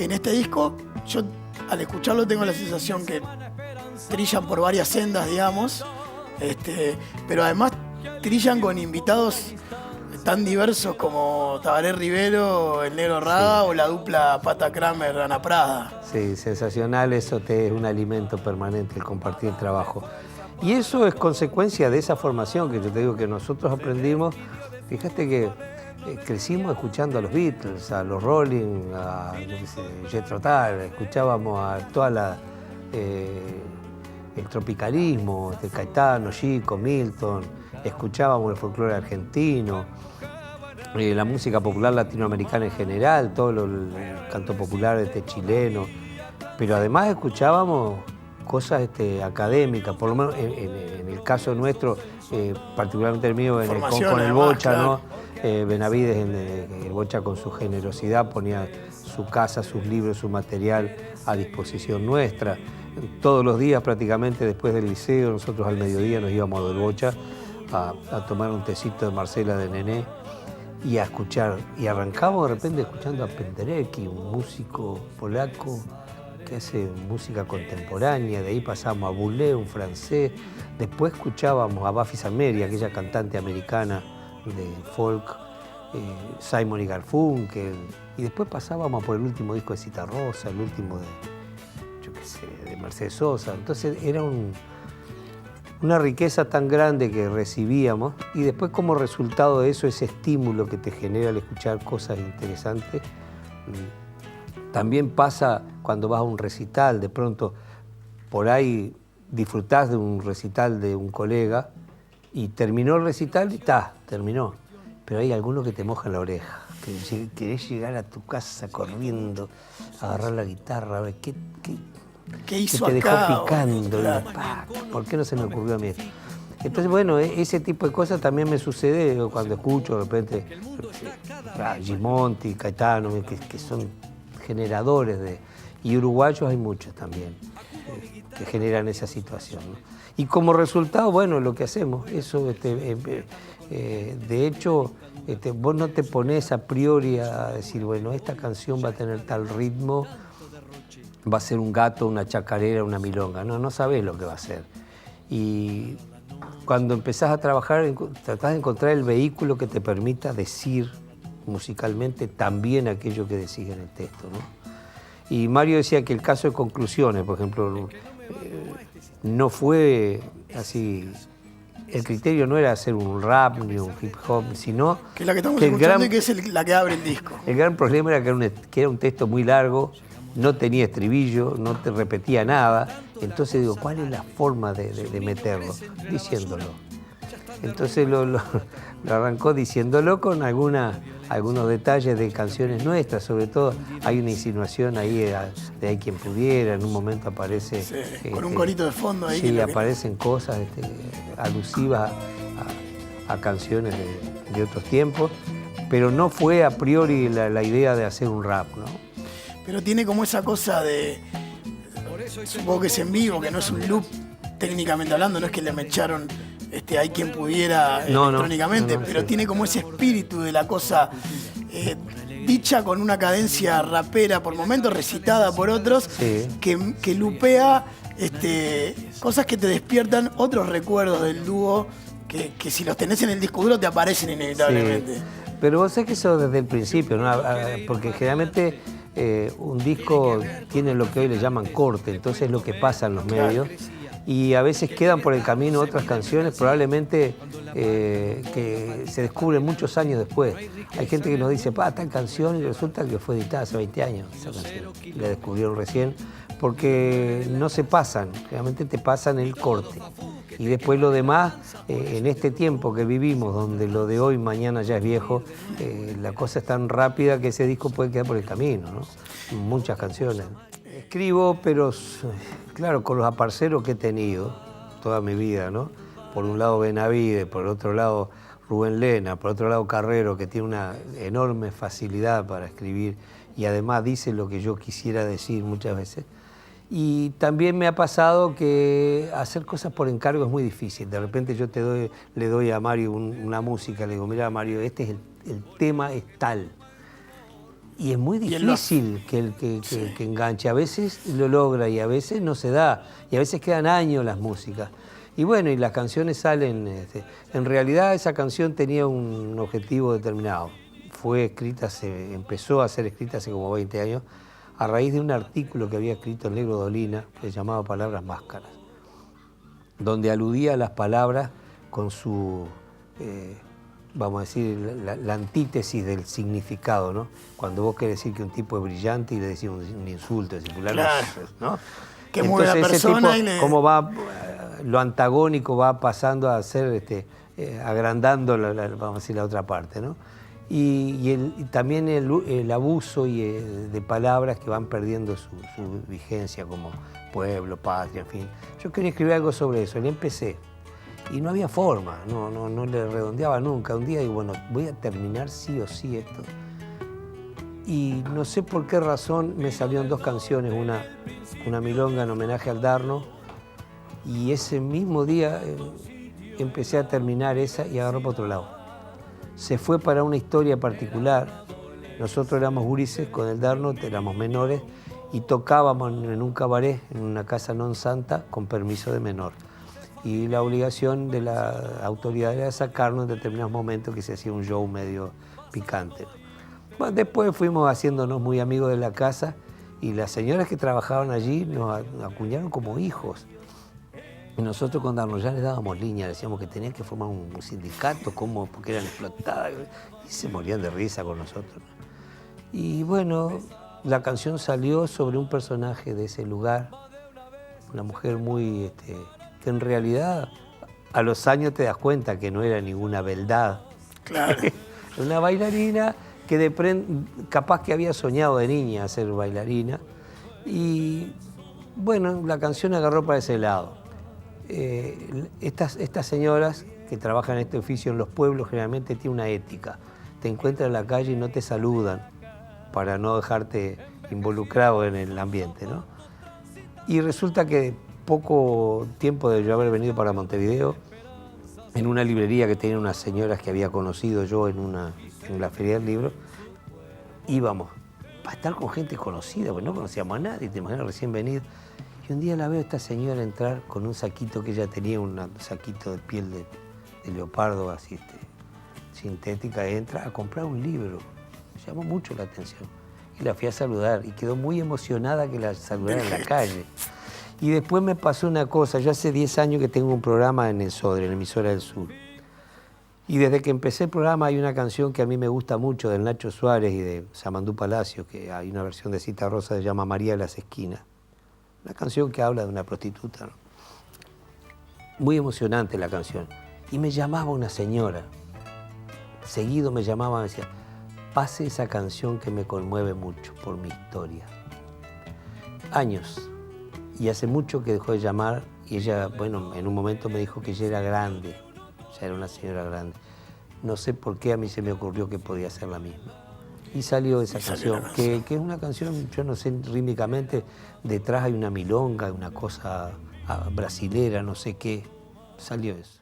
en este disco, yo al escucharlo tengo la sensación que trillan por varias sendas, digamos, pero además trillan con invitados tan diversos como Tabaré Rivero, el Negro Rada, sí, o la dupla Pata Kramer, Ana Prada. Sí, sensacional, eso es un alimento permanente, el compartir el trabajo. Y eso es consecuencia de esa formación que yo te digo que nosotros aprendimos. Fíjate que crecimos escuchando a los Beatles, a los Rolling, a Jethro Tull, escuchábamos a toda el tropicalismo, Caetano, Chico, Milton, escuchábamos el folclore argentino, la música popular latinoamericana en general, todo el canto popular chileno, pero además escuchábamos cosas académicas, por lo menos en el caso nuestro, particularmente el mío, con el Bocha, claro, ¿no? Benavides, el Bocha con su generosidad ponía su casa, sus libros, su material a disposición nuestra. Todos los días prácticamente después del liceo, nosotros al mediodía nos íbamos a del Bocha a tomar un tecito de Marcela de Nené y a escuchar. Y arrancamos de repente escuchando a Penderecki, un músico polaco que hace música contemporánea. De ahí pasamos a Boulez, un francés. Después escuchábamos a Buffy Sammeri, aquella cantante americana de folk, Simon y Garfunkel. Y después pasábamos por el último disco de Citarrosa, el último de Mercedes Sosa. Entonces era una riqueza tan grande que recibíamos, y después como resultado de eso, ese estímulo que te genera al escuchar cosas interesantes, también pasa cuando vas a un recital. De pronto por ahí disfrutás de un recital de un colega y terminó el recital y terminó. Pero hay alguno que te moja la oreja, que querés llegar a tu casa corriendo, agarrar la guitarra, a ver ¿qué hizo que te acá? dejó picando, Claro. ¿Por qué no se me ocurrió a mí esto? Entonces, bueno, ese tipo de cosas también me sucede cuando escucho de repente Gimonti, Caetano, que son generadores y uruguayos hay muchos también que generan esa situación, ¿no? Y como resultado, bueno, lo que hacemos, eso, de hecho, vos no te pones a priori a decir, bueno, esta canción va a tener tal ritmo, va a ser un gato, una chacarera, una milonga. No sabés lo que va a ser. Y cuando empezás a trabajar, tratás de encontrar el vehículo que te permita decir musicalmente también aquello que decís en el texto, ¿no? Y Mario decía que el caso de Conclusiones, por ejemplo, no fue así. El criterio no era hacer un rap ni un hip hop, sino que es la que estamos escuchando y que es la que abre el disco. El gran problema era que era un texto muy largo, no tenía estribillo, no te repetía nada. Entonces digo, ¿cuál es la forma de meterlo? Diciéndolo. Entonces lo arrancó diciéndolo con algunos detalles de canciones nuestras. Sobre todo hay una insinuación ahí de Hay quien pudiera, en un momento aparece... Sí, con un corito de fondo ahí. Sí, aparecen cosas alusivas a canciones de otros tiempos, pero no fue a priori la idea de hacer un rap, ¿no? Pero tiene como esa cosa supongo que es en vivo, que no es un loop técnicamente hablando, no es que le mecharon Hay quien pudiera electrónicamente, pero tiene como ese espíritu de la cosa dicha con una cadencia rapera por momentos, recitada por otros, sí, que lupea cosas que te despiertan otros recuerdos del dúo que si los tenés en el disco duro te aparecen inevitablemente. Sí. Pero vos sabés que eso desde el principio, ¿no? Porque generalmente un disco tiene lo que hoy le llaman corte, entonces es lo que pasa en los medios. Y a veces quedan por el camino otras canciones, probablemente que se descubren muchos años después. Hay gente que nos dice, tal canción, y resulta que fue editada hace 20 años esa canción. La descubrieron recién, porque no se pasan, realmente te pasan el corte. Y después lo demás, en este tiempo que vivimos, donde lo de hoy, mañana ya es viejo, la cosa es tan rápida que ese disco puede quedar por el camino, ¿no? Muchas canciones. Escribo, pero claro, con los aparceros que he tenido toda mi vida, ¿no? Por un lado Benavides, por otro lado Rubén Lena, por otro lado Carrero, que tiene una enorme facilidad para escribir y además dice lo que yo quisiera decir muchas veces. Y también me ha pasado que hacer cosas por encargo es muy difícil. De repente yo le doy a Mario una música, le digo, mira Mario, este es el tema es tal. Y es muy difícil que enganche. A veces lo logra y a veces no se da. Y a veces quedan años las músicas. Y bueno, y las canciones salen... en realidad esa canción tenía un objetivo determinado. Fue escrita, empezó a ser escrita hace como 20 años a raíz de un artículo que había escrito el Negro Dolina que se llamaba Palabras Máscaras, donde aludía a las palabras con su... vamos a decir, la antítesis del significado, ¿no? Cuando vos querés decir que un tipo es brillante y le decís un insulto, es decir, claro. ¿no? Que mueve a la persona tipo, cómo va, lo antagónico va pasando a ser, agrandando, vamos a decir, la otra parte, ¿no? Y también el abuso de palabras que van perdiendo su vigencia, como pueblo, patria, en fin. Yo quería escribir algo sobre eso, le empecé. Y no había forma, no le redondeaba nunca. Un día digo, bueno, voy a terminar sí o sí esto. Y no sé por qué razón me salieron 2 canciones, una milonga en homenaje al Darno, y ese mismo día empecé a terminar esa y agarró para otro lado. Se fue para una historia particular. Nosotros éramos gurises con el Darno, éramos menores, y tocábamos en un cabaret, en una casa non santa, con permiso de menor. Y la obligación de la autoridad era sacarnos en determinados momentos que se hacía un show medio picante. Bueno, después fuimos haciéndonos muy amigos de la casa y las señoras que trabajaban allí nos acuñaron como hijos. Y nosotros con Darno ya les dábamos línea, decíamos que tenían que formar un sindicato, porque eran explotadas, y se morían de risa con nosotros. Y bueno, la canción salió sobre un personaje de ese lugar, una mujer muy... que en realidad a los años te das cuenta que no era ninguna beldad. Claro. Una bailarina que capaz que había soñado de niña ser bailarina. Y bueno, la canción agarró para ese lado. Estas señoras que trabajan en este oficio en los pueblos generalmente tienen una ética. Te encuentran en la calle y no te saludan para no dejarte involucrado en el ambiente, ¿no? Y resulta que poco tiempo de yo haber venido para Montevideo, en una librería que tenía unas señoras que había conocido yo en la Feria del Libro, íbamos para estar con gente conocida, porque no conocíamos a nadie, te imaginas, recién venido. Y un día la veo a esta señora entrar con un saquito que ella tenía, un saquito de piel de leopardo, así sintética, y entra a comprar un libro. Me llamó mucho la atención. Y la fui a saludar y quedó muy emocionada que la saludara en la calle. Y después me pasó una cosa, yo hace 10 años que tengo un programa en el Sodre, en la emisora del Sur. Y desde que empecé el programa hay una canción que a mí me gusta mucho, del Nacho Suárez y de Samandú Palacio, que hay una versión de Cita Rosa que se llama María de las Esquinas. Una canción que habla de una prostituta, ¿no? Muy emocionante la canción. Y me llamaba una señora, seguido me llamaba, me decía, pase esa canción que me conmueve mucho por mi historia. Años. Y hace mucho que dejó de llamar y ella, bueno, en un momento me dijo que ella era grande, ya era una señora grande. No sé por qué a mí se me ocurrió que podía ser la misma. Y salió esa canción, que es una canción, yo no sé rítmicamente, detrás hay una milonga, una cosa brasilera, no sé qué, salió eso.